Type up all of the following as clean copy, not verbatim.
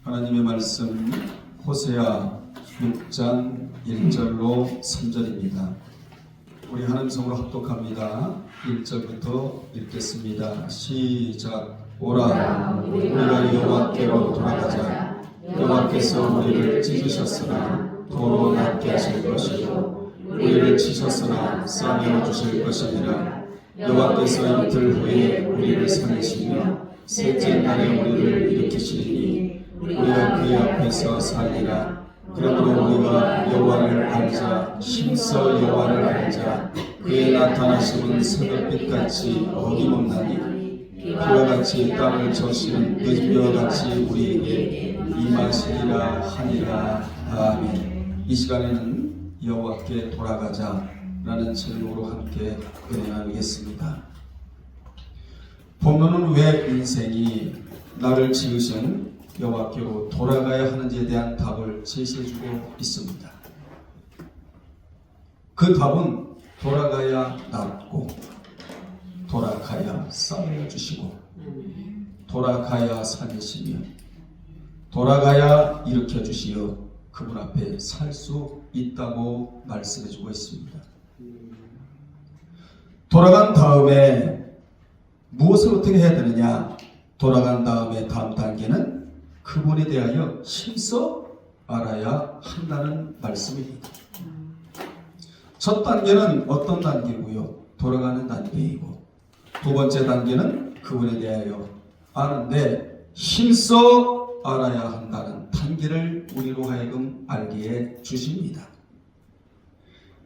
하나님의 말씀 호세아 6장 1절로 3절입니다. 우리 하나님성으로 합독합니다. 1절부터 읽겠습니다. 시작. 오라 우리가 여호와께로 돌아가자. 여호와께서 우리를 찢으셨으나 도로 낫게 하실 것이요 우리를 치셨으나 싸매어 주실 것이니라. 여호와께서 이틀 후에 우리를 살리시며 셋째 날에 우리를 일으키시리니 우리가 그의 앞에서 살리라. 그러므로 우리가 여호와를 알자. 힘써 여호와를 알자. 그의 나타나심은 새벽빛같이 어김없나니 그와 같이 땅을 저시는 늦비와 같이 우리에게 임하시리라 하니라. 아멘. 이 시간에는 여호와께 돌아가자라는 제목으로 함께 은혜 나누겠습니다. 본문은 왜 인생이 나를 지으신 여호와께로 돌아가야 하는지에 대한 답을 제시해주고 있습니다. 그 답은 돌아가야 낫고 돌아가야 싸매어 주시고 돌아가야 살리시며 돌아가야 일으켜 주시어 그분 앞에 살 수 있다고 말씀해주고 있습니다. 돌아간 다음에 무엇을 어떻게 해야 되느냐? 돌아간 다음에 다음 단계는 그분에 대하여 힘써 알아야 한다는 말씀입니다. 첫 단계는 어떤 단계고요? 돌아가는 단계이고, 두 번째 단계는 그분에 대하여 아는데 힘써 알아야 한다는 단계를 우리로 하여금 알게 해 주십니다.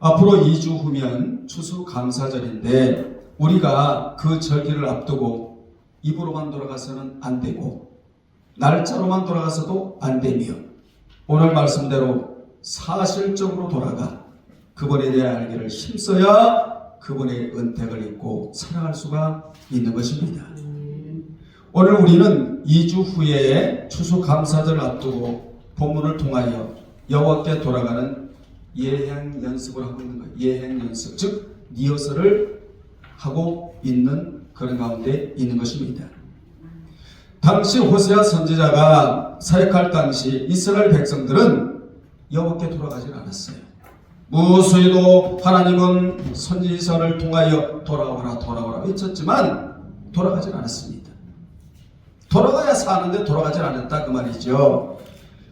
앞으로 2주 후면 추수감사절인데 우리가 그 절기를 앞두고 입으로만 돌아가서는 안 되고 날짜로만 돌아가서도 안 되며 오늘 말씀대로 사실적으로 돌아가 그분에 대한 알기를 힘써야 그분의 은택을 잊고 살아갈 수가 있는 것입니다. 오늘 우리는 2주 후에 추수감사절을 앞두고 본문을 통하여 여호와께 돌아가는 예행 연습을 하고 있는 거예요. 예행 연습, 즉 리허설을 하고 있는 그런 가운데 있는 것입니다. 당시 호세아 선지자가 사역할 당시 이스라엘 백성들은 여호와께 돌아가지 않았어요. 무수히도 하나님은 선지자를 통하여 돌아오라 돌아오라 외쳤지만 돌아가지 않았습니다. 돌아가야 사는데 돌아가지 않았다 그 말이죠.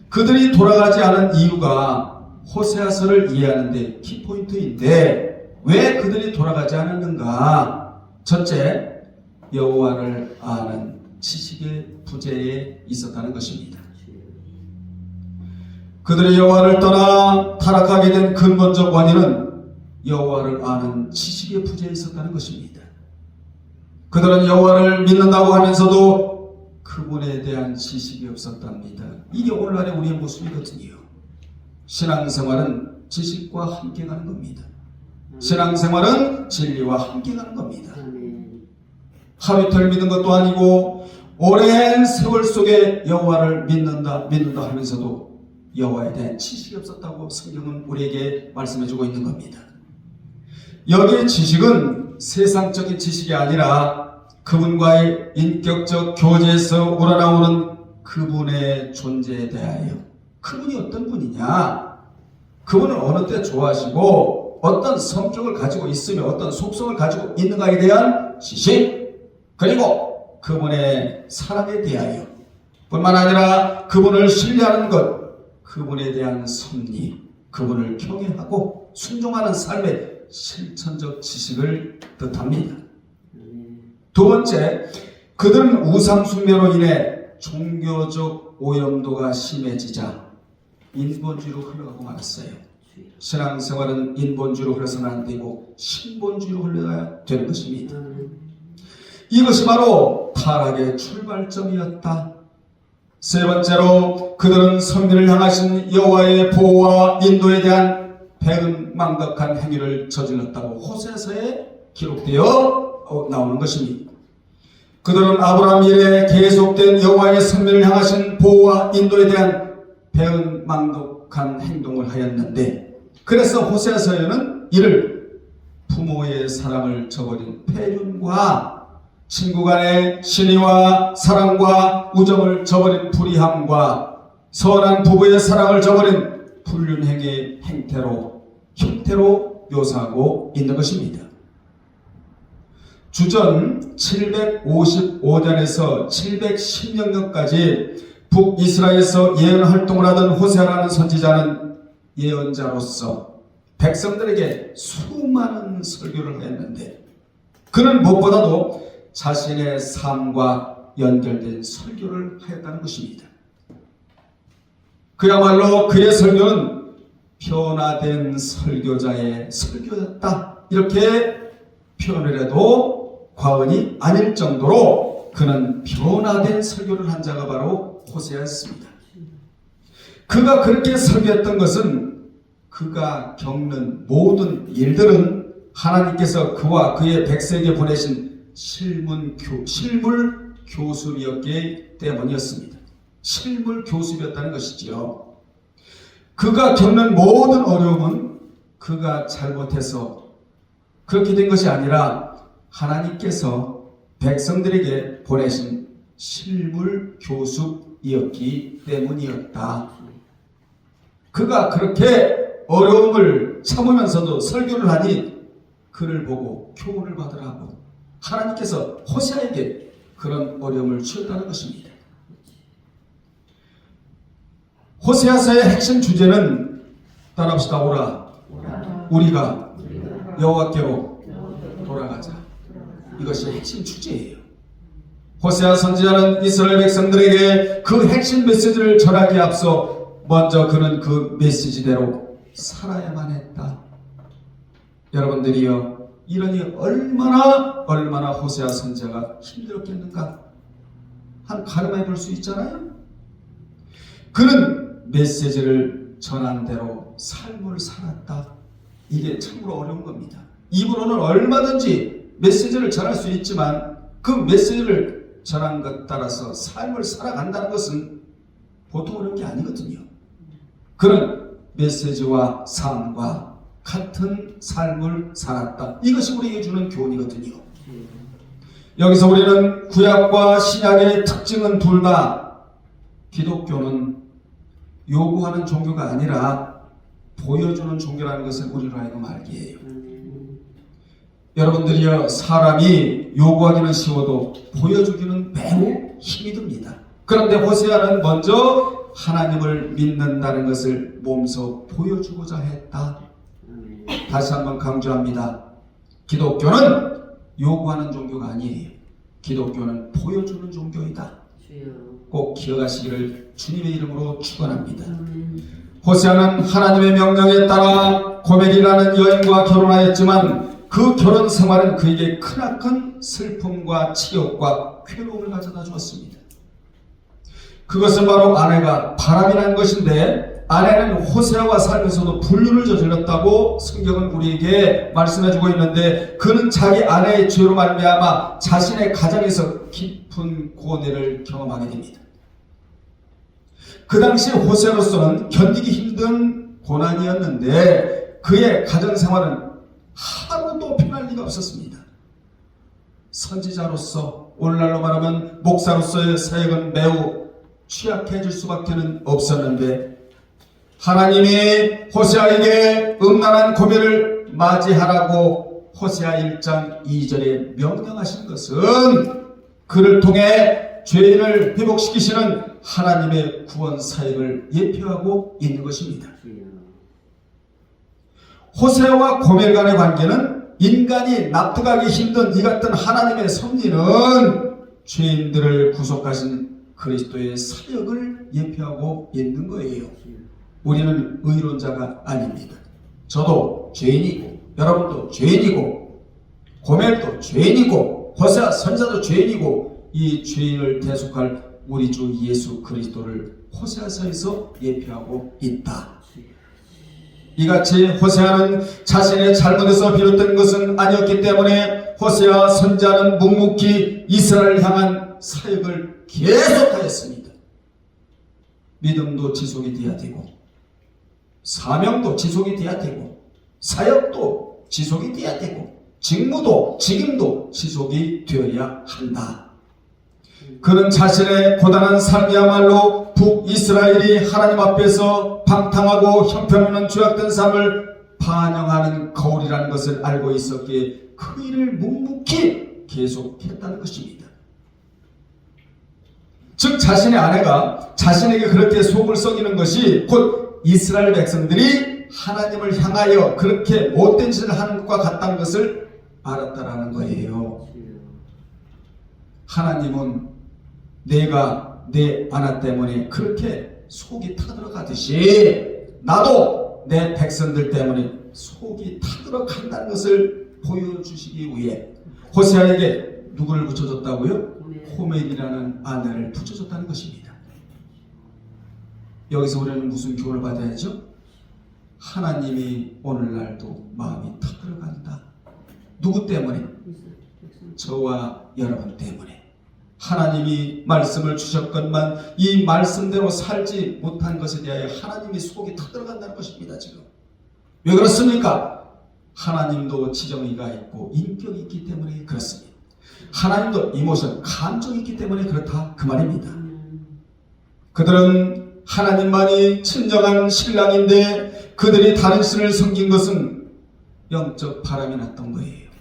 그들이 돌아가지 않은 이유가 호세아서를 이해하는 데 키포인트인데 왜 그들이 돌아가지 않았는가? 첫째, 여호와를 아는 지식의 부재에 있었다는 것입니다. 그들이 여호와를 떠나 타락하게 된 근본적 원인은 여호와를 아는 지식의 부재에 있었다는 것입니다. 그들은 여호와를 믿는다고 하면서도 그분에 대한 지식이 없었답니다. 이게 오늘날의 우리의 모습이거든요. 신앙생활은 지식과 함께 가는 겁니다. 신앙생활은 진리와 함께 가는 겁니다. 하루 이틀 믿는 것도 아니고 오랜 세월 속에 여호와를 믿는다 하면서도 여호와에 대한 지식이 없었다고 성경은 우리에게 말씀해주고 있는 겁니다. 여기의 지식은 세상적인 지식이 아니라 그분과의 인격적 교제에서 우러나오는 그분의 존재에 대하여 그분이 어떤 분이냐, 그분은 어느 때 좋아하시고 어떤 성격을 가지고 있으며 어떤 속성을 가지고 있는가에 대한 지식, 그리고 그분의 사랑에 대하여 뿐만 아니라 그분을 신뢰하는 것, 그분에 대한 섭리, 그분을 경외하고 순종하는 삶의 실천적 지식을 뜻합니다. 두 번째, 그들은 우상 숭배로 인해 종교적 오염도가 심해지자 인본주의로 흘러가고 말았어요. 신앙생활은 인본주의로 흘러서는 안 되고 신본주의로 흘러가야 되는 것입니다. 이것이 바로 타락의 출발점이었다. 세 번째로 그들은 선민을 향하신 여호와의 보호와 인도에 대한 배은망덕한 행위를 저질렀다고 호세아서에 기록되어 나오는 것입니다. 그들은 아브라함 이래 계속된 여호와의 선민을 향하신 보호와 인도에 대한 배은망덕한 행동을 하였는데, 그래서 호세아서에는 이를 부모의 사랑을 저버린 폐륜과 친구 간의 신의와 사랑과 우정을 저버린 불의함과 선한 부부의 사랑을 저버린 불륜행위의 형태로 묘사하고 있는 것입니다. 주전 755년에서 710년까지 북이스라엘에서 예언 활동을 하던 호세아라는 선지자는 예언자로서 백성들에게 수많은 설교를 했는데 그는 무엇보다도 자신의 삶과 연결된 설교를 하였다는 것입니다. 그야말로 그의 설교는 변화된 설교자의 설교였다. 이렇게 표현을 해도 과언이 아닐 정도로 그는 변화된 설교를 한 자가 바로 호세아였습니다. 그가 그렇게 설교했던 것은 그가 겪는 모든 일들은 하나님께서 그와 그의 백성에게 보내신 실물 교습이었기 때문이었습니다. 실물 교습이었다는 것이지요. 그가 겪는 모든 어려움은 그가 잘못해서 그렇게 된 것이 아니라 하나님께서 백성들에게 보내신 실물 교습이었기 때문이었다. 그가 그렇게 어려움을 참으면서도 설교를 하니 그를 보고 교훈을 받으라고 하나님께서 호세아에게 그런 어려움을 주었다는 것입니다. 호세아서의 핵심 주제는 따라합시다. 오라. 우리가 여호와께로 돌아가자. 이것이 핵심 주제예요. 호세아 선지자는 이스라엘 백성들에게 그 핵심 메시지를 전하기에 앞서 먼저 그는 그 메시지대로 살아야만 했다. 여러분들이요, 이러니 얼마나 호세아 선지자가 힘들었겠는가 한 가늠해 볼 수 있잖아요. 그는 메시지를 전한 대로 삶을 살았다. 이게 참으로 어려운 겁니다. 입으로는 얼마든지 메시지를 전할 수 있지만 그 메시지를 전한 것 따라서 삶을 살아간다는 것은 보통 어려운 게 아니거든요. 그는 메시지와 삶과 같은 삶을 살았다. 이것이 우리에게 주는 교훈이거든요. 여기서 우리는 구약과 신약의 특징은 둘 다 기독교는 요구하는 종교가 아니라 보여주는 종교라는 것을 우리로 하여금 알게 해요. 여러분들이요, 사람이 요구하기는 쉬워도 보여주기는 매우 힘이 듭니다. 그런데 호세아는 먼저 하나님을 믿는다는 것을 몸소 보여주고자 했다. 다시 한번 강조합니다. 기독교는 요구하는 종교가 아니에요. 기독교는 보여주는 종교이다. 꼭 기억하시기를 주님의 이름으로 축원합니다. 호세아는 하나님의 명령에 따라 고멜이라는 여인과 결혼하였지만 그 결혼 생활은 그에게 크나큰 슬픔과 치욕과 괴로움을 가져다 주었습니다. 그것은 바로 아내가 바람이라는 것인데 아내는 호세아와 살면서도 불륜을 저질렀다고 성경은 우리에게 말씀해주고 있는데 그는 자기 아내의 죄로 말미암아 자신의 가정에서 깊은 고뇌를 경험하게 됩니다. 그 당시 호세아로서는 견디기 힘든 고난이었는데 그의 가정생활은 하루도 편할 리가 없었습니다. 선지자로서 오늘날로 말하면 목사로서의 사역은 매우 취약해질 수밖에 없었는데 하나님이 호세아에게 음란한 고뇌를 맞이하라고 호세아 1장 2절에 명령하신 것은 그를 통해 죄인을 회복시키시는 하나님의 구원 사역을 예표하고 있는 것입니다. 호세아와 고멜 간의 관계는 인간이 납득하기 힘든 이 같은 하나님의 섭리는 죄인들을 구속하신 그리스도의 사역을 예표하고 있는 거예요. 우리는 의론자가 아닙니다. 저도 죄인이고 여러분도 죄인이고 고멜도 죄인이고 호세아 선지자도 죄인이고 이 죄인을 대속할 우리 주 예수 그리스도를 호세아서에서 예표하고 있다. 이같이 호세아는 자신의 잘못에서 비롯된 것은 아니었기 때문에 호세아 선지자는 묵묵히 이스라엘을 향한 사역을 계속하였습니다. 믿음도 지속이 되어야 되고 사명도 지속이 되어야 되고 사역도 지속이 되어야 되고 직무도 직임도 지속이 되어야 한다. 그는 자신의 고단한 삶이야말로 북이스라엘이 하나님 앞에서 방탕하고 형편없는 죄악된 삶을 반영하는 거울이라는 것을 알고 있었기에 그 일을 묵묵히 계속했다는 것입니다. 즉 자신의 아내가 자신에게 그렇게 속을 썩이는 것이 곧 이스라엘 백성들이 하나님을 향하여 그렇게 못된 짓을 하는 것과 같다는 것을 알았다라는 거예요. 하나님은 내가 내 아내 때문에 그렇게 속이 타들어가듯이 나도 내 백성들 때문에 속이 타들어간다는 것을 보여주시기 위해 호세아에게 누구를 붙여줬다고요? 호멜이라는 아내를 붙여줬다는 것입니다. 여기서 우리는 무슨 교훈을 받아야죠? 하나님이 오늘날도 마음이 타들어간다. 누구 때문에? 저와 여러분 때문에. 하나님이 말씀을 주셨건만 이 말씀대로 살지 못한 것에 대하여 하나님이 속이 타들어간다는 것입니다. 지금 왜 그렇습니까? 하나님도 지정의가 있고 인격이 있기 때문에 그렇습니다. 하나님도 이모션, 감정이 있기 때문에 그렇다 그 말입니다. 그들은 하나님만이 친정한 신랑인데 그들이 다른 신을 섬긴 것은 영적 바람이 났던 거예요.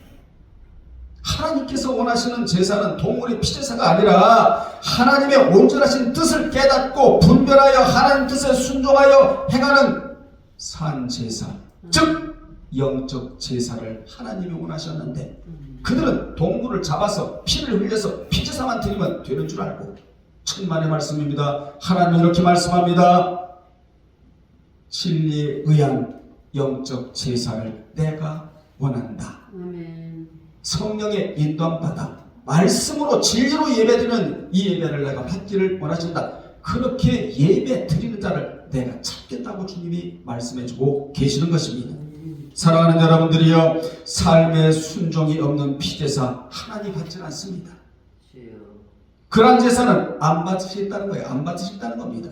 하나님께서 원하시는 제사는 동물의 피제사가 아니라 하나님의 온전하신 뜻을 깨닫고 분별하여 하나님 뜻에 순종하여 행하는 산제사, 즉 영적 제사를 하나님이 원하셨는데 그들은 동물을 잡아서 피를 흘려서 피제사만 드리면 되는 줄 알고, 천만의 말씀입니다. 하나님은 이렇게 말씀합니다. 진리에 의한 영적 제사를 내가 원한다. 성령의 인도함받아 말씀으로 진리로 예배드리는 이 예배를 내가 받기를 원하신다. 그렇게 예배 드리는 자를 내가 찾겠다고 주님이 말씀해주고 계시는 것입니다. 사랑하는 여러분들이여, 삶의 순종이 없는 피제사 하나님 받지 않습니다. 그런 제사는 안 받으시겠다는 거예요. 안 받으시겠다는 겁니다.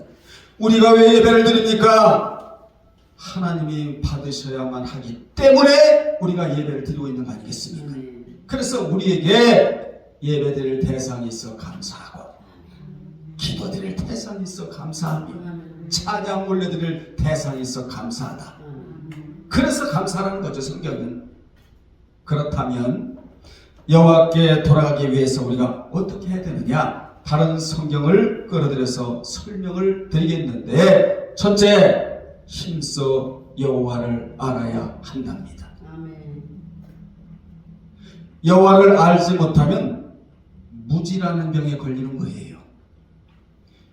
우리가 왜 예배를 드립니까? 하나님이 받으셔야만 하기 때문에 우리가 예배를 드리고 있는 거 아니겠습니까? 그래서 우리에게 예배드릴 대상이 있어 감사하고, 기도드릴 대상이 있어 감사하며, 찬양 올려드릴 대상이 있어 감사하다. 그래서 감사라는 거죠, 성경은. 그렇다면 여호와께 돌아가기 위해서 우리가 어떻게 해야 되느냐? 다른 성경을 끌어들여서 설명을 드리겠는데, 첫째, 힘써 여호와를 알아야 한답니다. 여호와를 알지 못하면 무지라는 병에 걸리는 거예요.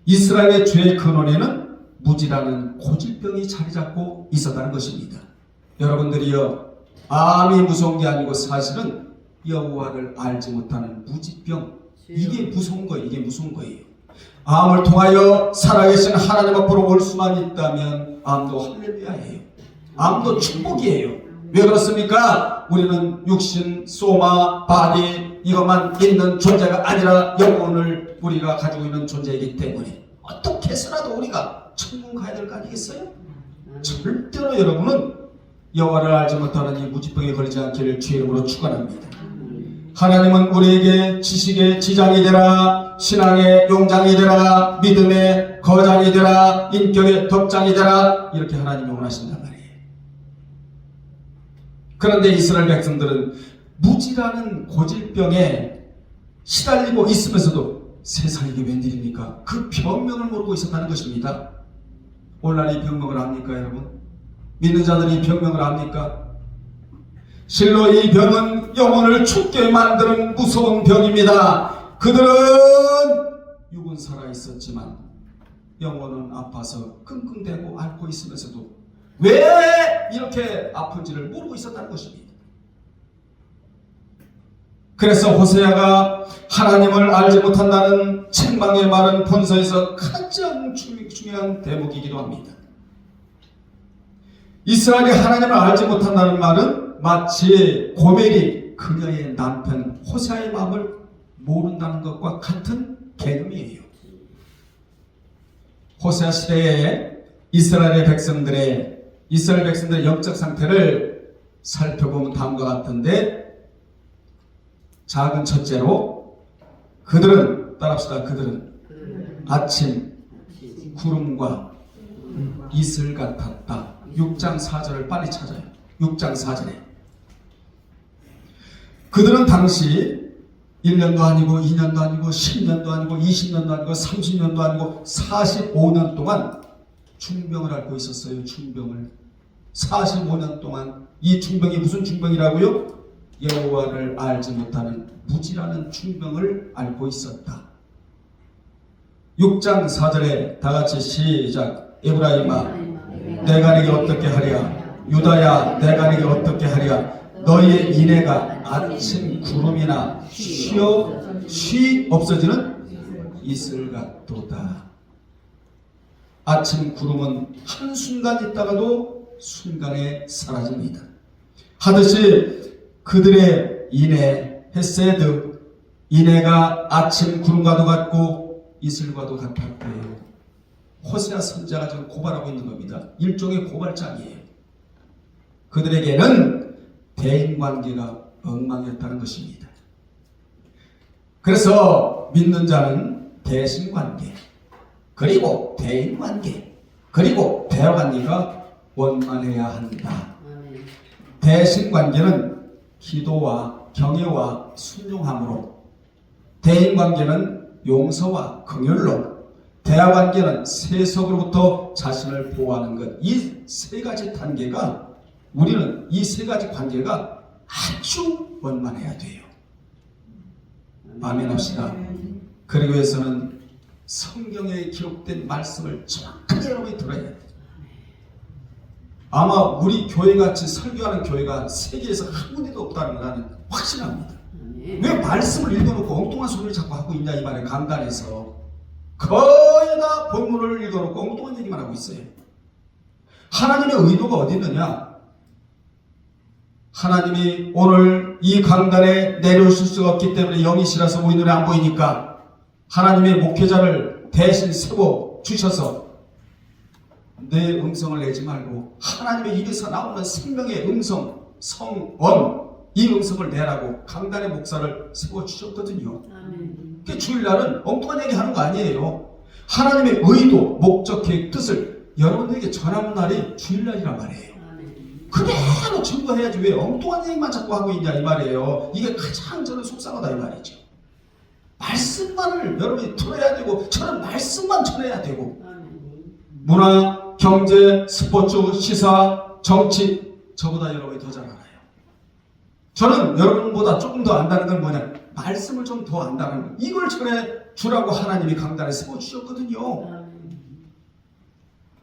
이스라엘의 죄의 근원에는 무지라는 고질병이 자리 잡고 있었다는 것입니다. 여러분들이요, 암이 무서운 게 아니고 사실은 여호와를 알지 못하는 무지병, 이게 무서운 거예요. 이게 무서운 거예요. 암을 통하여 살아계신 하나님 앞으로 올 수만 있다면 암도 할렐루야예요. 암도 축복이에요. 왜 그렇습니까? 우리는 육신, 소마, 바디 이것만 있는 존재가 아니라 영혼을 우리가 가지고 있는 존재이기 때문에 어떻게 해서라도 우리가 천국 가야 될 거 아니겠어요? 절대로 여러분은 여호와를 알지 못하는 이 무지병에 걸리지 않기를 주의 이름으로 축원합니다. 하나님은 우리에게 지식의 지장이 되라, 신앙의 용장이 되라, 믿음의 거장이 되라, 인격의 덕장이 되라, 이렇게 하나님이 원하신단 말이에요. 그런데 이스라엘 백성들은 무지라는 고질병에 시달리고 있으면서도 세상에 이게 웬일입니까? 그 병명을 모르고 있었다는 것입니다. 오늘날 이 병명을 압니까, 여러분? 믿는 자들이 이 병명을 압니까? 실로 이 병은 영혼을 죽게 만드는 무서운 병입니다. 그들은 육은 살아있었지만 영혼은 아파서 끙끙대고 앓고 있으면서도 왜 이렇게 아픈지를 모르고 있었다는 것입니다. 그래서 호세아가 하나님을 알지 못한다는 책망의 말은 본서에서 가장 중요한 대목이기도 합니다. 이스라엘이 하나님을 알지 못한다는 말은 마치 고멜이 그녀의 남편 호세아의 마음을 모른다는 것과 같은 개념이에요. 호세아 시대에 이스라엘 백성들의 영적 상태를 살펴보면 다음과 같은데, 작은 첫째로 그들은 따라합시다. 그들은 아침 구름과 이슬 같았다. 6장 4절을 빨리 찾아요. 6장 4절에 그들은 당시 1년도 아니고 2년도 아니고 10년도 아니고 20년도 아니고 30년도 아니고 45년 동안 중병을 앓고 있었어요. 중병을 45년 동안. 이 중병이 무슨 중병이라고요? 여호와를 알지 못하는 무지라는 중병을 앓고 있었다. 6장 4절에 다같이 시작. 에브라임아 내가 네게 어떻게 하랴. 유다야 내가 네게 어떻게 하랴. 너희의 인애가 아침 구름이나 쉬 없어지는 이슬 같도다. 아침 구름은 한순간 있다가도 순간에 사라집니다. 하듯이 그들의 인애, 헤세드, 인애가 아침 구름과도 같고 이슬과도 같았대요. 호세아 선지자가 지금 고발하고 있는 겁니다. 일종의 고발장이에요. 그들에게는 대인관계가 엉망이었다는 것입니다. 그래서 믿는 자는 대신관계, 그리고 대인관계, 그리고 대화관계가 원만해야 한다. 대신관계는 기도와 경외와 순종함으로, 대인관계는 용서와 긍휼로, 대화관계는 세속으로부터 자신을 보호하는 것. 이 세 가지 단계가, 우리는 이 세 가지 관계가 아주 원만해야 돼요. 아멘 합시다. 그러기 위해서는 성경에 기록된 말씀을 정확하게 여러분이 들어야 돼요. 아마 우리 교회같이 설교하는 교회가 세계에서 한 군데도 없다는 걸 나는 확신합니다. 왜 말씀을 읽어놓고 엉뚱한 소리를 자꾸 하고 있냐 이 말에 강단에서 거의 다 본문을 읽어놓고 엉뚱한 얘기만 하고 있어요. 하나님의 의도가 어디 있느냐? 하나님이 오늘 이 강단에 내려오실 수가 없기 때문에 영이시라서 우리 눈에 안 보이니까 하나님의 목회자를 대신 세워 주셔서 내 음성을 내지 말고 하나님의 입에서 나오는 생명의 음성, 성원, 이 음성을 내라고 강단의 목사를 세워 주셨거든요. 그 주일날은 엉뚱한 얘기 하는 거 아니에요. 하나님의 의도, 목적, 계획, 뜻을 여러분들에게 전하는 날이 주일날이란 말이에요. 그대로 증거해야지 왜 엉뚱한 얘기만 자꾸 하고 있냐 이 말이에요. 이게 가장 저는 속상하다 이 말이죠. 말씀만을 여러분이 들어야 되고 저는 말씀만 전해야 되고 문화, 경제, 스포츠, 시사, 정치 저보다 여러분이 더 잘 알아요. 저는 여러분보다 조금 더 안다는 건 뭐냐? 말씀을 좀 더 안다는 거. 이걸 전해 주라고 하나님이 강단에 세워주셨거든요.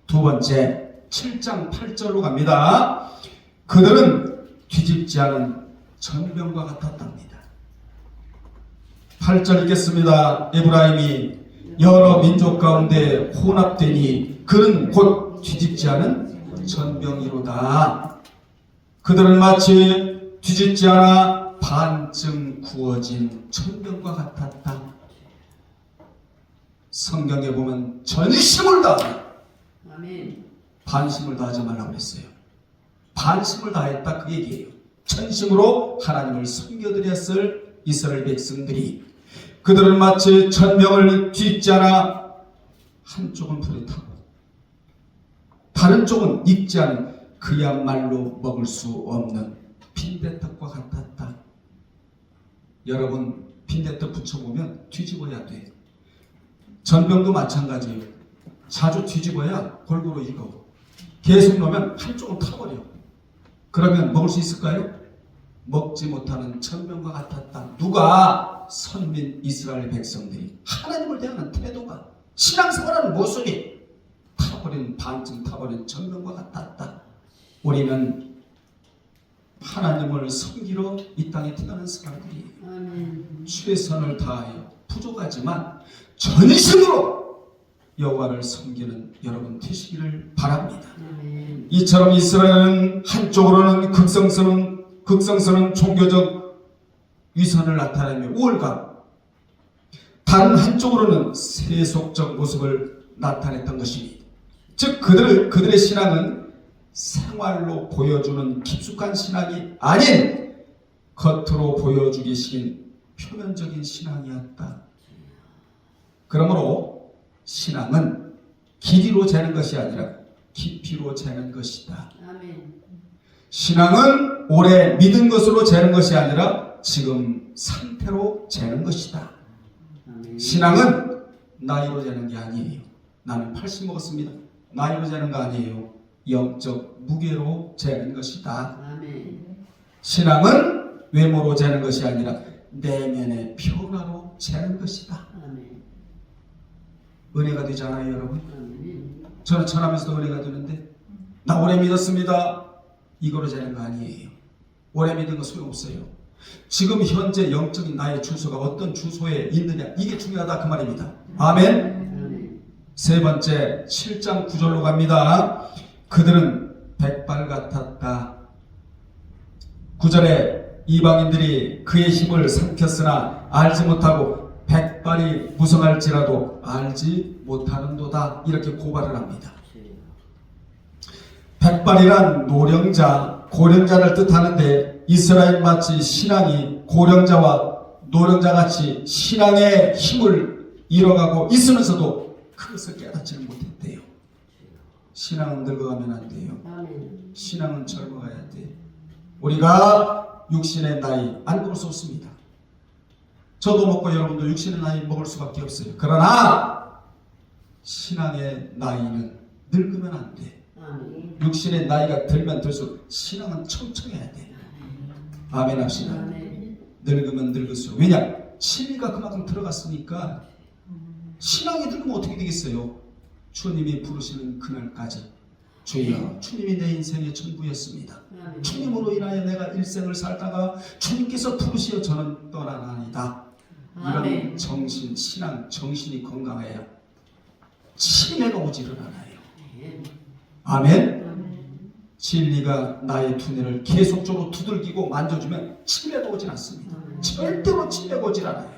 두 번째 7장 8절로 갑니다. 그들은 뒤집지 않은 전병과 같았답니다. 8절 읽겠습니다. 에브라임이 여러 민족 가운데 혼합되니 그는 곧 뒤집지 않은 전병이로다. 그들은 마치 뒤집지 않아 반쯤 구워진 전병과 같았다. 성경에 보면 전심을 다하라. 반심을 다하지 말라고 그랬어요. 반심을 다했다 그 얘기예요. 전심으로 하나님을 섬겨드렸을 이스라엘 백성들이 그들은 마치 전병을 뒤집지 않아 한쪽은 불에 타고 다른 쪽은 익지 않은 그야말로 먹을 수 없는 빈대떡과 같았다. 여러분 빈대떡 부쳐보면 뒤집어야 돼. 전병도 마찬가지예요. 자주 뒤집어야 골고루 익어. 계속 넣으면 한쪽은 타버려. 그러면 먹을 수 있을까요? 먹지 못하는 전병과 같았다. 누가? 선민 이스라엘 백성들이 하나님을 대하는 태도가, 신앙생활하는 모습이 타버린, 반쯤 타버린 전병과 같았다. 우리는 하나님을 섬기러 이 땅에 태어난 사람들이 최선을 다하여 부족하지만 전심으로 여호와를 섬기는 여러분 되시기를 바랍니다. 이처럼 이스라엘은 한쪽으로는 극성스러운 종교적 위선을 나타내며 우월감, 다른 한쪽으로는 세속적 모습을 나타냈던 것입니다. 즉 그들의 신앙은 생활로 보여주는 깊숙한 신앙이 아닌 겉으로 보여주기 쉬운 표면적인 신앙이었다. 그러므로 신앙은 길이로 재는 것이 아니라 깊이로 재는 것이다. 아멘. 신앙은 오래 믿은 것으로 재는 것이 아니라 지금 상태로 재는 것이다. 아멘. 신앙은 나이로 재는 게 아니에요. 나는 80 먹었습니다. 나이로 재는 거 아니에요. 영적 무게로 재는 것이다. 아멘. 신앙은 외모로 재는 것이 아니라 내면의 변화로 재는 것이다. 아멘. 은혜가 되잖아요, 여러분. 아멘. 저는 전하면서도 은혜가 되는데 나 오래 믿었습니다. 이거로 재는 거 아니에요. 오래 믿은 거 소용없어요. 지금 현재 영적인 나의 주소가 어떤 주소에 있느냐, 이게 중요하다 그 말입니다. 아멘. 아멘. 세 번째 7장 9절로 갑니다. 그들은 백발 같았다. 9절에 이방인들이 그의 힘을 삼켰으나 알지 못하고 백발이 무성할지라도 알지 못하는도다, 이렇게 고발을 합니다. 백발이란 노령자, 고령자를 뜻하는데 이스라엘 마치 신앙이 고령자와 노령자같이 신앙의 힘을 잃어가고 있으면서도 그것을 깨닫지는 못했대요. 신앙은 늙어가면 안 돼요. 아멘. 신앙은 젊어가야 돼. 우리가 육신의 나이 안 먹을 수 없습니다. 저도 먹고 여러분도 육신의 나이 먹을 수밖에 없어요. 그러나 신앙의 나이는 늙으면 안 돼. 아멘. 육신의 나이가 들면 들수록 신앙은 청청해야 돼. 아멘 합시다. 아멘. 늙으면 늙을수록. 왜냐? 취미가 그만큼 들어갔으니까. 신앙이 늙으면 어떻게 되겠어요? 주님이 부르시는 그날까지 주여, 주님이 내 인생의 전부였습니다. 아멘. 주님으로 인하여 내가 일생을 살다가 주님께서 부르시어 저는 떠나나이다. 이런 아멘. 정신, 신앙 정신이 건강해야 치매가 오지를 않아요. 아멘. 진리가 나의 두뇌를 계속적으로 두들기고 만져주면 치매가 오진 않습니다. 절대로 치매가 오질 않아요.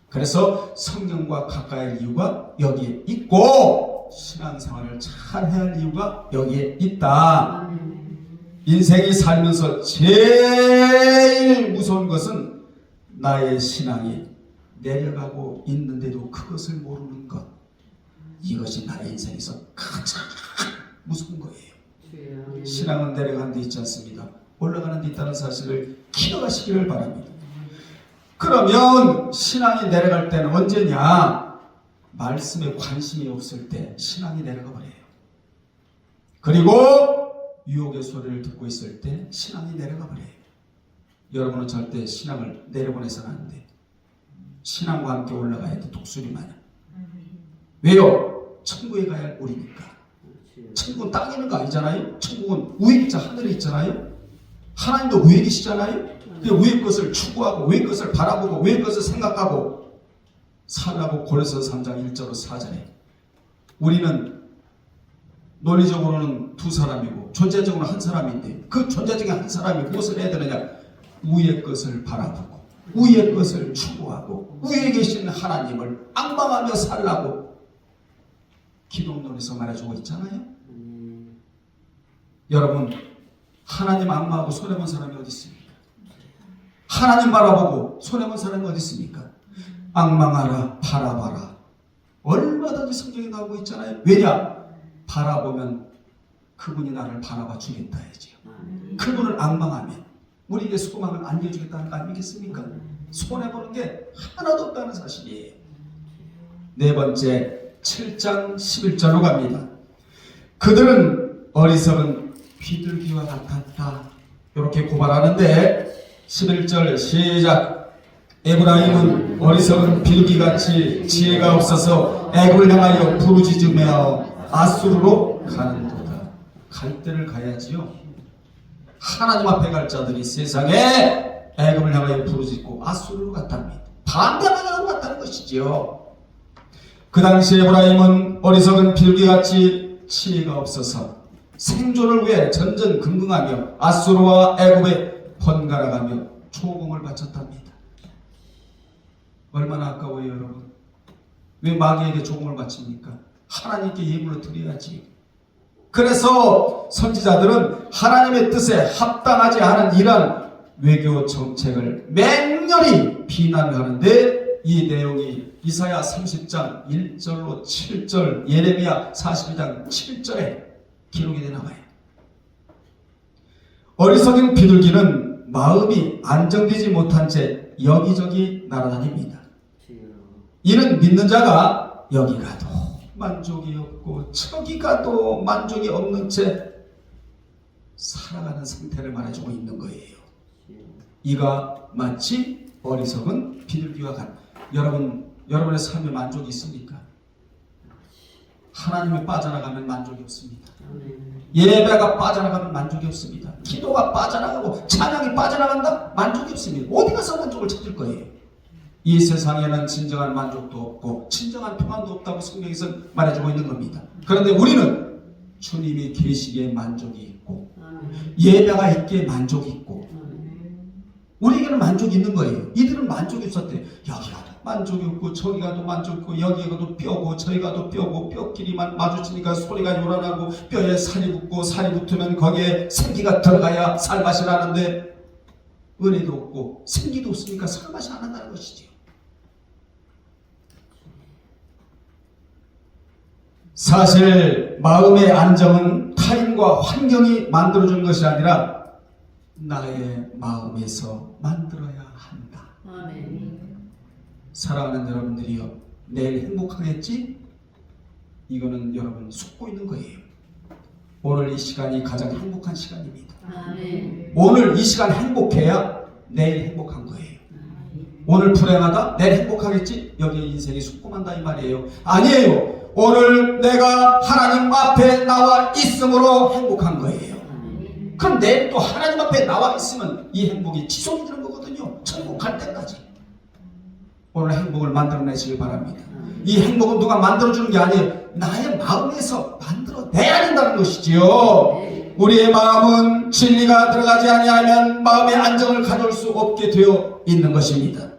그래서 성경과 가까이 할 이유가 여기에 있고 신앙생활을 잘 해야 할 이유가 여기에 있다. 아멘. 인생이 살면서 제일 무서운 것은 나의 신앙이 내려가고 있는데도 그것을 모르는 것. 이것이 나의 인생에서 가장 무서운 거예요. 신앙은 내려가는 데 있지 않습니다. 올라가는 데 있다는 사실을 기억하시기를 바랍니다. 그러면 신앙이 내려갈 때는 언제냐? 말씀에 관심이 없을 때 신앙이 내려가 버려요. 그리고 유혹의 소리를 듣고 있을 때 신앙이 내려가 버려요. 여러분은 절대 신앙을 내려보내서는 안 돼. 신앙과 함께 올라가야 돼. 독수리 마냥. 왜요? 천국에 가야 할 우리니까. 천국은 땅에 있는 거 아니잖아요. 천국은 위에 있자 하늘에 있잖아요. 하나님도 위에 계시잖아요. 그 위의 것을 추구하고 위의 것을 바라보고 위의 것을 생각하고 살라고 고린도서 3장 1절로 4절에 우리는 논리적으로는 두 사람이고 존재적으로는 한 사람인데 그 존재적인 한 사람이 무엇을 해야 되느냐? 위의 것을 바라보고 위의 것을 추구하고 위에 계신 하나님을 앙망하며 살라고 기독론에서 말해주고 있잖아요. 여러분, 하나님 앙망하고 손해본 사람이 어디 있습니까? 하나님 바라보고 손해본 사람이 어디 있습니까? 앙망하라, 바라봐라. 얼마든지 성경에 나오고 있잖아요. 왜냐? 바라보면 그분이 나를 바라봐 주겠다 해야지요. 그분을 앙망하면 우리에게 소망을 안겨주겠다는 거 아니겠습니까? 손해보는 게 하나도 없다는 사실이에요. 네 번째 7장 11절로 갑니다. 그들은 어리석은 비둘기와 같았다. 이렇게 고발하는데 11절 시작. 에브라임은 어리석은 비둘기같이 지혜가 없어서 애굽을 향하여 부르짖으며 아수르로 가는도다. 갈 때를 가야지요. 하나님 앞에 갈 자들이 세상에 애굽을 향하여 부르짖고 아수르로 갔답니다. 반대 방향으로 갔다는 것이지요. 그 당시 에브라임은 어리석은 비둘기같이 지혜가 없어서 생존을 위해 전전긍긍하며 아수르와 애굽에 번갈아가며 초공을 바쳤답니다. 얼마나 아까워요, 여러분. 왜 마귀에게 초공을 바칩니까? 하나님께 예물로 드려야지. 그래서 선지자들은 하나님의 뜻에 합당하지 않은 이러한 외교 정책을 맹렬히 비난을 하는데 이 내용이 이사야 30장 1절로 7절, 예레미야 42장 7절에 기록이 되어 나와요. 어리석은 비둘기는 마음이 안정되지 못한 채 여기저기 날아다닙니다. 이는 믿는 자가 여기 가도 만족이 없고 저기 가도 만족이 없는 채 살아가는 상태를 말해주고 있는 거예요. 이가 마치 어리석은 비둘기와 같은, 여러분의 삶에 만족이 있습니까? 하나님이 빠져나가면 만족이 없습니다. 예배가 빠져나가면 만족이 없습니다. 기도가 빠져나가고 찬양이 빠져나간다? 만족이 없습니다. 어디 가서 만족을 찾을 거예요? 이 세상에는 진정한 만족도 없고 진정한 평안도 없다고 성경에서 말해주고 있는 겁니다. 그런데 우리는 주님이 계시기에 만족이 있고 예배가 있기에 만족이 있고 우리에게는 만족이 있는 거예요. 이들은 만족이 없었대요. 여기 가도 만족이 없고 저기 가도 만족이 없고 여기 가도 뼈고 저기 가도 뼈고 뼈끼리만 마주치니까 소리가 요란하고 뼈에 살이 붙고 살이 붙으면 거기에 생기가 들어가야 살맛이 나는데 은혜도 없고 생기도 없으니까 살맛이 안 난다는 것이지요. 사실 마음의 안정은 타인과 환경이 만들어준 것이 아니라 나의 마음에서 만들어야 한다. 사랑하는 여러분들이요, 내일 행복하겠지? 이거는 여러분 속고 있는 거예요. 오늘 이 시간이 가장 행복한 시간입니다. 오늘 이 시간 행복해야 내일 행복한 거예요. 오늘 불행하다? 내일 행복하겠지? 여기 인생이 속고만다 이 말이에요. 아니에요. 오늘 내가 하나님 앞에 나와 있음으로 행복한 거예요. 그럼 내일 또 하나님 앞에 나와 있으면 이 행복이 지속이 되는 거거든요. 천국 갈 때까지. 오늘 행복을 만들어내시길 바랍니다. 이 행복은 누가 만들어주는 게 아니에요. 나의 마음에서 만들어내야 된다는 것이지요. 우리의 마음은 진리가 들어가지 아니하면 마음의 안정을 가져올 수 없게 되어 있는 것입니다.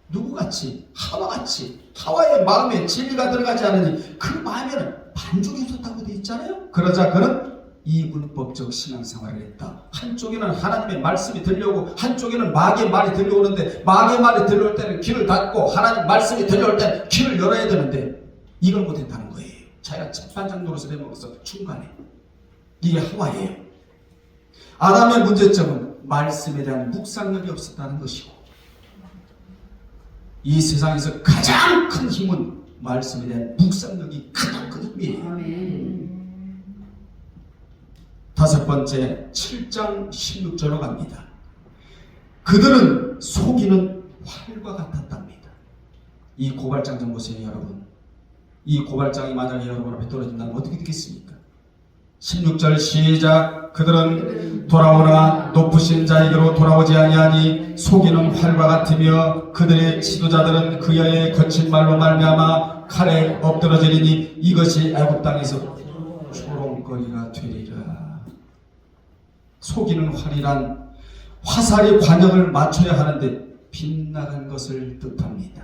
누구같이? 하와같이 하와의 마음에 진리가 들어가지 않으니 그 마음에는 반죽이 없었다고 되어 있잖아요. 그러자 그는 이분법적 신앙생활을 했다. 한쪽에는 하나님의 말씀이 들려오고 한쪽에는 마귀의 말이 들려오는데 마귀의 말이 들려올 때는 귀를 닫고 하나님 말씀이 들려올 때는 귀를 열어야 되는데 이걸 못했다는 거예요. 자기가 재판장 노릇을 해먹어서 중간에. 이게 하와예요. 아담의 문제점은 말씀에 대한 묵상력이 없었다는 것이고 이 세상에서 가장 큰 힘은 말씀에 대한 묵상력이 가장 큰 힘이에요. 다섯 번째 7장 16절로 갑니다. 그들은 속이는 활과 같았답니다. 이 고발장 좀 보세요 여러분. 이 고발장이 만약에 여러분 앞에 떨어진다면 어떻게 되겠습니까? 16절 시작. 그들은 돌아오나 높으신 자에게로 돌아오지 아니하니 속이는 활과 같으며 그들의 지도자들은 그의 거친 말로 말미암아 칼에 엎드러지리니 이것이 애굽 땅에서 조롱거리가 되리라. 속이는 활이란 화살이 관역을 맞춰야 하는데 빗나간 것을 뜻합니다.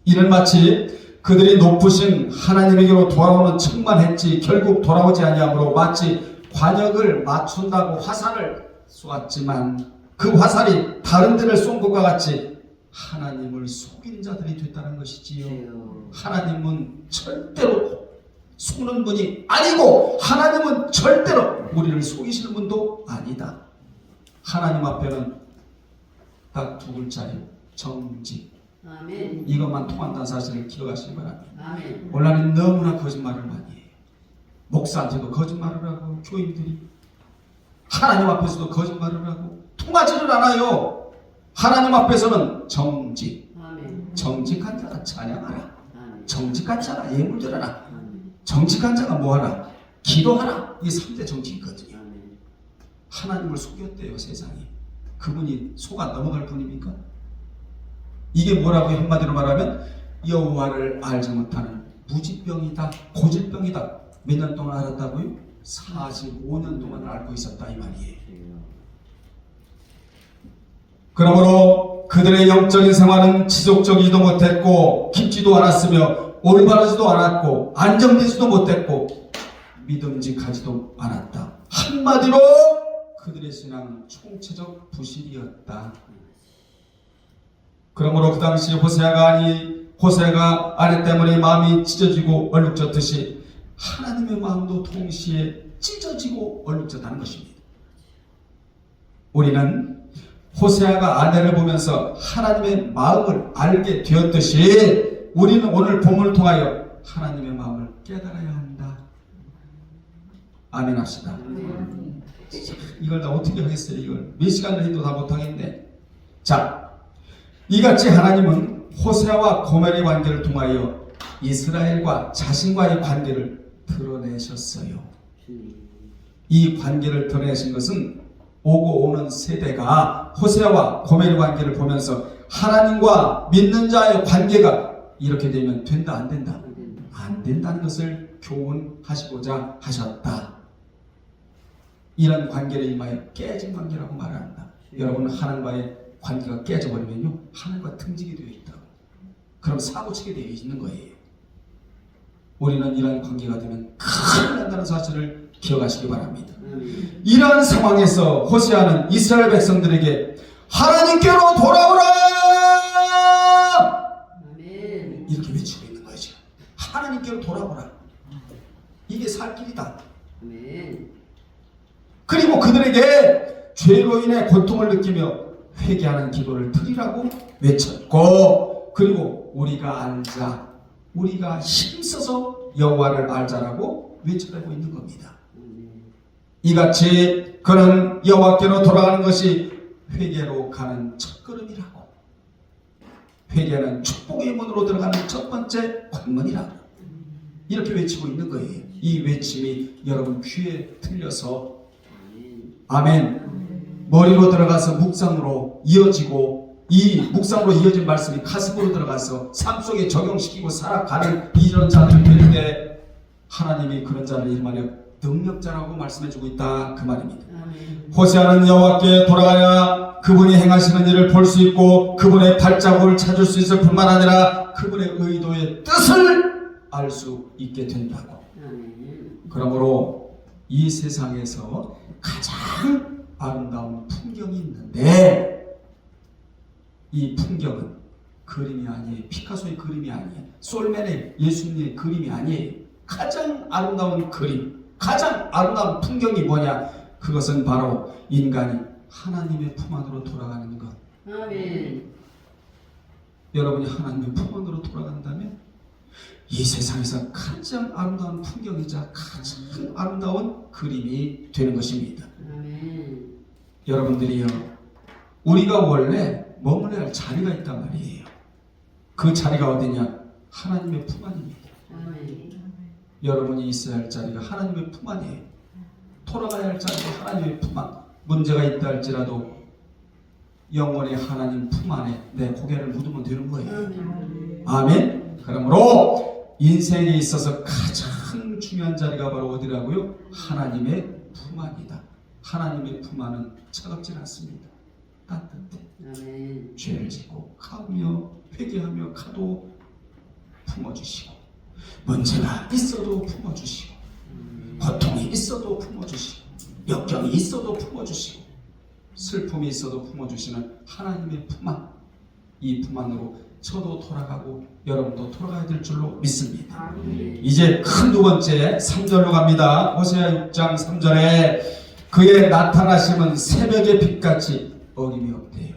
이는 마치 그들이 높으신 하나님에게로 돌아오는 척만 했지 결국 돌아오지 아니하므로 마치 관역을 맞춘다고 화살을 쏘았지만 그 화살이 다른 데를 쏜 것과 같이 하나님을 속인 자들이 됐다는 것이지요. 하나님은 절대로 속는 분이 아니고 하나님은 절대로 우리를 속이시는 분도 아니다. 하나님 앞에는 딱 두 글자예요. 정직. 아멘. 이것만 통한다는 사실을 기억하시기 바랍니다. 아멘. 온라인 너무나 거짓말을 많이 해요. 목사한테도 거짓말을 하고 교인들이 하나님 앞에서도 거짓말을 하고 통하지를 않아요. 하나님 앞에서는 정직. 아멘. 정직한 자가 찬양하라. 아멘. 정직한 자가 예물드려라. 아멘. 정직한 자가 뭐하라? 기도하라. 이게 3대 정직이거든요. 아멘. 하나님을 속였대요 세상이. 그분이 속아 넘어갈 분입니까? 이게 뭐라고 한마디로 말하면 여호와를 알지 못하는 무지병이다. 고질병이다. 몇 년 동안 알았다고요? 45년 동안 알고 있었다 이 말이에요. 그러므로 그들의 영적인 생활은 지속적이지도 못했고 깊지도 않았으며 올바르지도 않았고 안정되지도 못했고 믿음직하지도 않았다. 한마디로 그들의 신앙은 총체적 부실이었다. 그러므로 그 당시 호세아가 아내 때문에 마음이 찢어지고 얼룩졌듯이 하나님의 마음도 동시에 찢어지고 얼룩졌다는 것입니다. 우리는 호세아가 아내를 보면서 하나님의 마음을 알게 되었듯이 우리는 오늘 본문을 통하여 하나님의 마음을 깨달아야 한다. 아멘 합시다. 이걸 다 어떻게 하겠어요? 이걸 몇 시간을 해도 다 못하겠네. 자, 이같이 하나님은 호세아와 고멜의 관계를 통하여 이스라엘과 자신과의 관계를 드러내셨어요. 이 관계를 드러내신 것은 오고 오는 세대가 호세아와 고멜의 관계를 보면서 하나님과 믿는 자의 관계가 이렇게 되면 된다 안 된다? 안 된다는 것을 교훈하시고자 하셨다. 이런 관계를 임하여 깨진 관계라고 말한다. 여러분, 하나님과의 관계가 깨져버리면요, 하나님과 등지게 되어 있다고. 그럼 사고치게 되어 있는 거예요. 우리는 이런 관계가 되면 큰일 난다는 사실을 기억하시기 바랍니다. 이러한 상황에서 호세아는 이스라엘 백성들에게 하나님께로 돌아오라! 이렇게 외치고 있는 거죠. 하나님께로 돌아오라. 이게 살 길이다. 그리고 그들에게 죄로 인해 고통을 느끼며 회개하는 기도를 드리라고 외쳤고, 그리고 우리가 알자, 우리가 힘써서 여호와를 알자라고 외쳐내고 있는 겁니다. 이같이 그는 여호와께로 돌아가는 것이 회개로 가는 첫걸음이라고, 회개는 축복의 문으로 들어가는 첫 번째 관문이라고 이렇게 외치고 있는 거예요. 이 외침이 여러분 귀에 들려서 아멘, 머리로 들어가서 묵상으로 이어지고, 이 묵상으로 이어진 말씀이 가슴으로 들어가서 삶 속에 적용시키고 살아가는 이런 자들이 되는데, 하나님이 그런 자를 이름하여 능력자라고 말씀해주고 있다, 그 말입니다. 호세아는 여호와께 돌아가야 그분이 행하시는 일을 볼 수 있고 그분의 발자국을 찾을 수 있을 뿐만 아니라 그분의 의도의 뜻을 알 수 있게 된다고. 그러므로 이 세상에서 가장 아름다운 풍경이 있는데, 이 풍경은 그림이 아니에요. 피카소의 그림이 아니에요. 솔맨의 예수님의 그림이 아니에요. 가장 아름다운 그림, 가장 아름다운 풍경이 뭐냐? 그것은 바로 인간이 하나님의 품 안으로 돌아가는 것. 아멘. 여러분이 하나님의 품 안으로 돌아간다면 이 세상에서 가장 아름다운 풍경이자 가장 아름다운 그림이 되는 것입니다. 아멘. 여러분들이요, 우리가 원래 머물러야 할 자리가 있단 말이에요. 그 자리가 어디냐? 하나님의 품 안입니다. 아멘. 여러분이 있어야 할 자리가 하나님의 품 안이에요. 돌아가야 할 자리가 하나님의 품 안. 문제가 있다 할지라도 영원의 하나님 품 안에 내 고개를 묻으면 되는 거예요. 아멘. 그러므로 인생에 있어서 가장 중요한 자리가 바로 어디라고요? 하나님의 품 안이다. 하나님의 품 안은 차갑지 않습니다. 따뜻해. 아멘. 죄를 짓고 가며 회개하며 가도 품어주시고, 문제가 있어도 품어주시고, 고통이 있어도 품어주시고, 역경이 있어도 품어주시고, 슬픔이 있어도 품어주시는 하나님의 품 안. 이 품 안으로 저도 돌아가고 여러분도 돌아가야 될 줄로 믿습니다. 이제 큰 두 번째 3절로 갑니다. 호세아 6장 3절에 그의 나타나심은 새벽의 빛같이 어림이 없대요.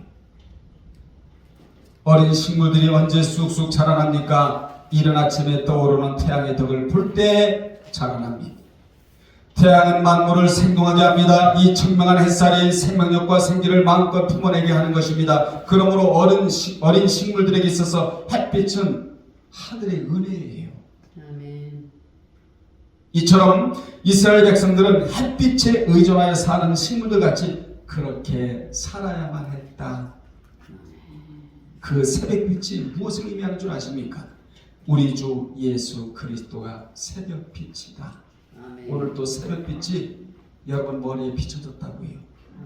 어린 식물들이 언제 쑥쑥 자라납니까? 이른 아침에 떠오르는 태양의 덕을 볼 때 자라납니다. 태양은 만물을 생동하게 합니다. 이 청명한 햇살이 생명력과 생기를 마음껏 품어내게 하는 것입니다. 그러므로 어린 식물들에게 있어서 햇빛은 하늘의 은혜예요. 아멘. 이처럼 이스라엘 백성들은 햇빛에 의존하여 사는 식물들 같이 그렇게 살아야만 했다. 그 새벽빛이 무엇을 의미하는 줄 아십니까? 우리 주 예수 그리스도가 새벽빛이다. 아멘. 오늘 또 새벽빛이 여러분 머리에 비춰졌다고요.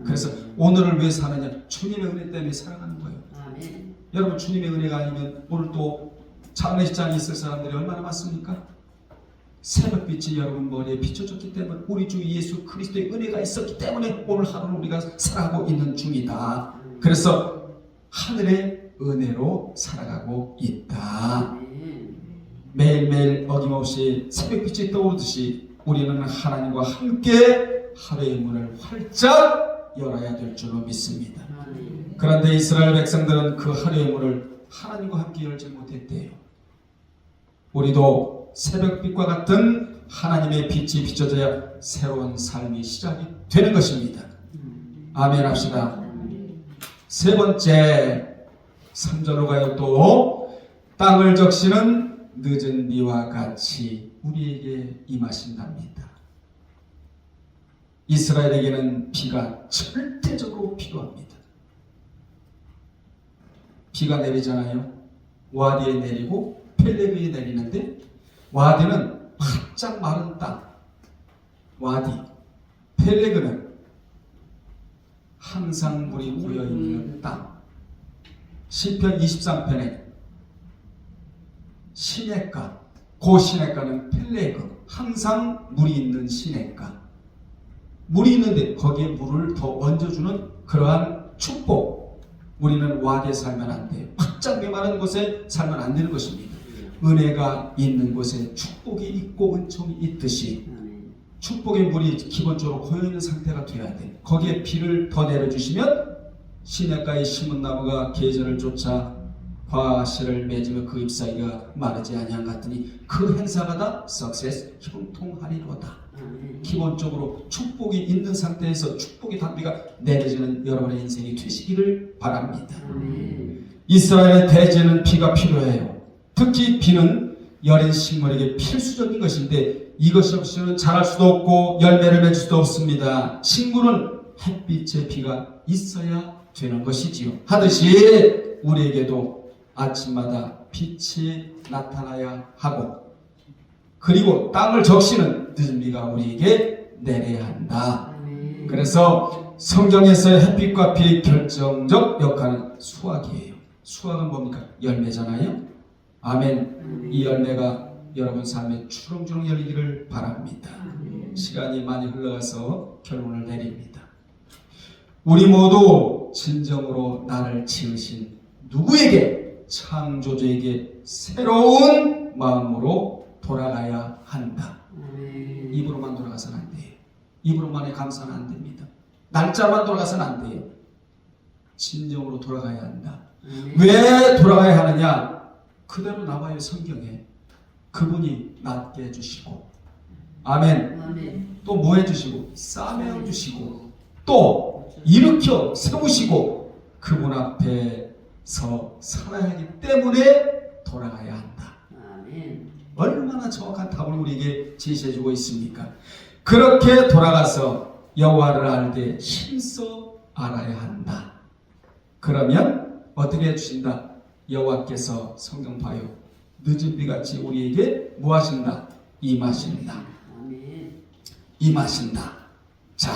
그래서 오늘을 왜 사느냐? 주님의 은혜 때문에 살아가는 거예요. 아멘. 여러분, 주님의 은혜가 아니면 오늘 또 장례식장에 있을 사람들이 얼마나 많습니까? 새벽빛이 여러분 머리에 비춰졌기 때문에, 우리 주 예수 그리스도의 은혜가 있었기 때문에 오늘 하루를 우리가 살아가고 있는 중이다. 그래서 하늘에 은혜로 살아가고 있다. 아멘. 매일매일 어김없이 새벽빛이 떠오르듯이 우리는 하나님과 함께 하루의 문을 활짝 열어야 될 줄로 믿습니다. 아멘. 그런데 이스라엘 백성들은 그 하루의 문을 하나님과 함께 열지 못했대요. 우리도 새벽빛과 같은 하나님의 빛이 비춰져야 새로운 삶이 시작이 되는 것입니다. 아멘 합시다. 세 번째 3절로 가요. 또 땅을 적시는 늦은 비와 같이 우리에게 임하신답니다. 이스라엘에게는 비가 절대적으로 필요합니다. 비가 내리잖아요. 와디에 내리고 펠레그에 내리는데, 와디는 바짝 마른 땅, 와디, 펠레그는 항상 물이 고여있는 땅. 시편 23편에 시냇가, 그 시냇가는 펠레그, 항상 물이 있는 시냇가, 물이 있는데 거기에 물을 더 얹어주는 그러한 축복. 우리는 와디에 살면 안 돼요. 바짝 메마른 곳에 살면 안 되는 것입니다. 은혜가 있는 곳에 축복이 있고 은총이 있듯이 아멘. 축복의 물이 기본적으로 고여있는 상태가 돼야 돼. 거기에 비를 더 내려주시면 시냇가에 심은 나무가 계절을 쫓아 과실을 맺으며 그 잎사귀가 마르지 아니한 같으니 그 행사가 다 석세스 형통하리로다. 아멘. 기본적으로 축복이 있는 상태에서 축복의 단비가 내려지는 여러분의 인생이 되시기를 바랍니다. 아멘. 이스라엘의 대지에는 비가 필요해요. 특히 비는 여린 식물에게 필수적인 것인데 이것이 없이는 자랄 수도 없고 열매를 맺을 수도 없습니다. 식물은 햇빛의 비가 있어야 되는 것이지요. 하듯이 우리에게도 아침마다 빛이 나타나야 하고, 그리고 땅을 적시는 늦은 비가 우리에게 내려야 한다. 아멘. 그래서 성경에서의 햇빛과 비의 결정적 역할은 수확이에요. 수확은 뭡니까? 열매잖아요. 아멘. 이 열매가 여러분 삶에 주렁주렁 열리기를 바랍니다. 시간이 많이 흘러가서 결론을 내립니다. 우리 모두 진정으로 나를 지으신 누구에게, 창조주에게 새로운 마음으로 돌아가야 한다. 아멘. 입으로만 돌아가서는 안 돼요. 입으로만의 감사는 안 됩니다. 날짜만 돌아가서는 안 돼요. 진정으로 돌아가야 한다. 아멘. 왜 돌아가야 하느냐? 그대로 나와요. 성경에 그분이 낫게 해주시고, 아멘. 아멘. 또 뭐 해주시고? 싸매어 주시고, 또 일으켜 세우시고, 그분 앞에서 살아야 하기 때문에 돌아가야 한다. 아멘. 얼마나 정확한 답을 우리에게 제시해주고 있습니까? 그렇게 돌아가서 여호와를 알되 힘써 알아야 한다. 그러면 어떻게 해주신다? 여호와께서 성경 봐요. 늦은 비같이 우리에게 뭐 하신다? 임하신다. 아멘. 임하신다. 자,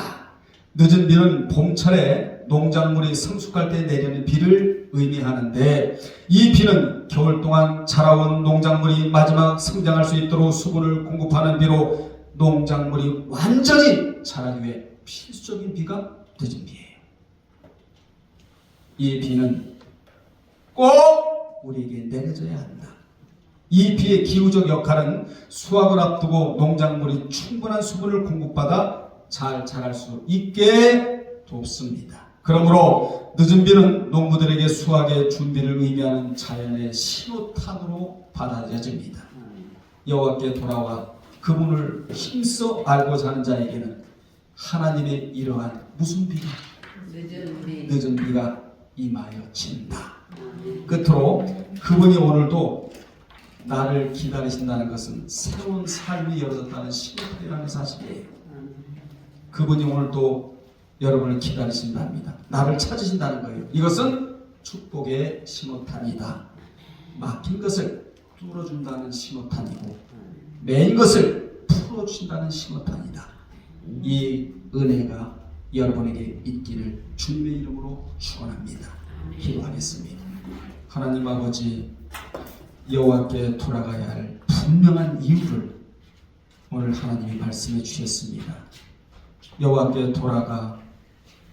늦은 비는 봄철에 농작물이 성숙할 때 내리는 비를 의미하는데, 이 비는 겨울 동안 자라온 농작물이 마지막 성장할 수 있도록 수분을 공급하는 비로 농작물이 완전히 자라기 위해 필수적인 비가 늦은 비예요. 이 비는 꼭 우리에게 내려져야 한다. 이 비의 기후적 역할은 수확을 앞두고 농작물이 충분한 수분을 공급받아 잘 자랄 수 있게 돕습니다. 그러므로 늦은 비는 농부들에게 수확의 준비를 의미하는 자연의 신호탄으로 받아들여집니다. 여호와께 돌아와 그분을 힘써 알고자 하는 자에게는 하나님의 이러한 무슨 비가, 늦은 비가 임하여진다. 끝으로 그분이 오늘도 나를 기다리신다는 것은 새로운 삶이 열어졌다는 신호탄이라는 사실이에요. 그분이 오늘도 여러분을 기다리신답니다. 나를 찾으신다는 거예요. 이것은 축복의 신호탄이다. 막힌 것을 뚫어준다는 신호탄이고, 맨 것을 풀어주신다는 신호탄이다. 이 은혜가 여러분에게 있기를 주님의 이름으로 축원합니다. 기도하겠습니다. 하나님 아버지, 여호와께 돌아가야 할 분명한 이유를 오늘 하나님이 말씀해 주셨습니다. 여호와께 돌아가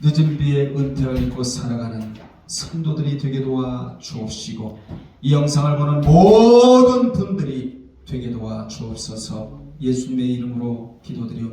늦은 비에 은퇴를 입고 살아가는 성도들이 되게 도와 주옵시고 이 영상을 보는 모든 분들이 되게 도와 주옵소서. 예수님의 이름으로 기도드리옵나이다.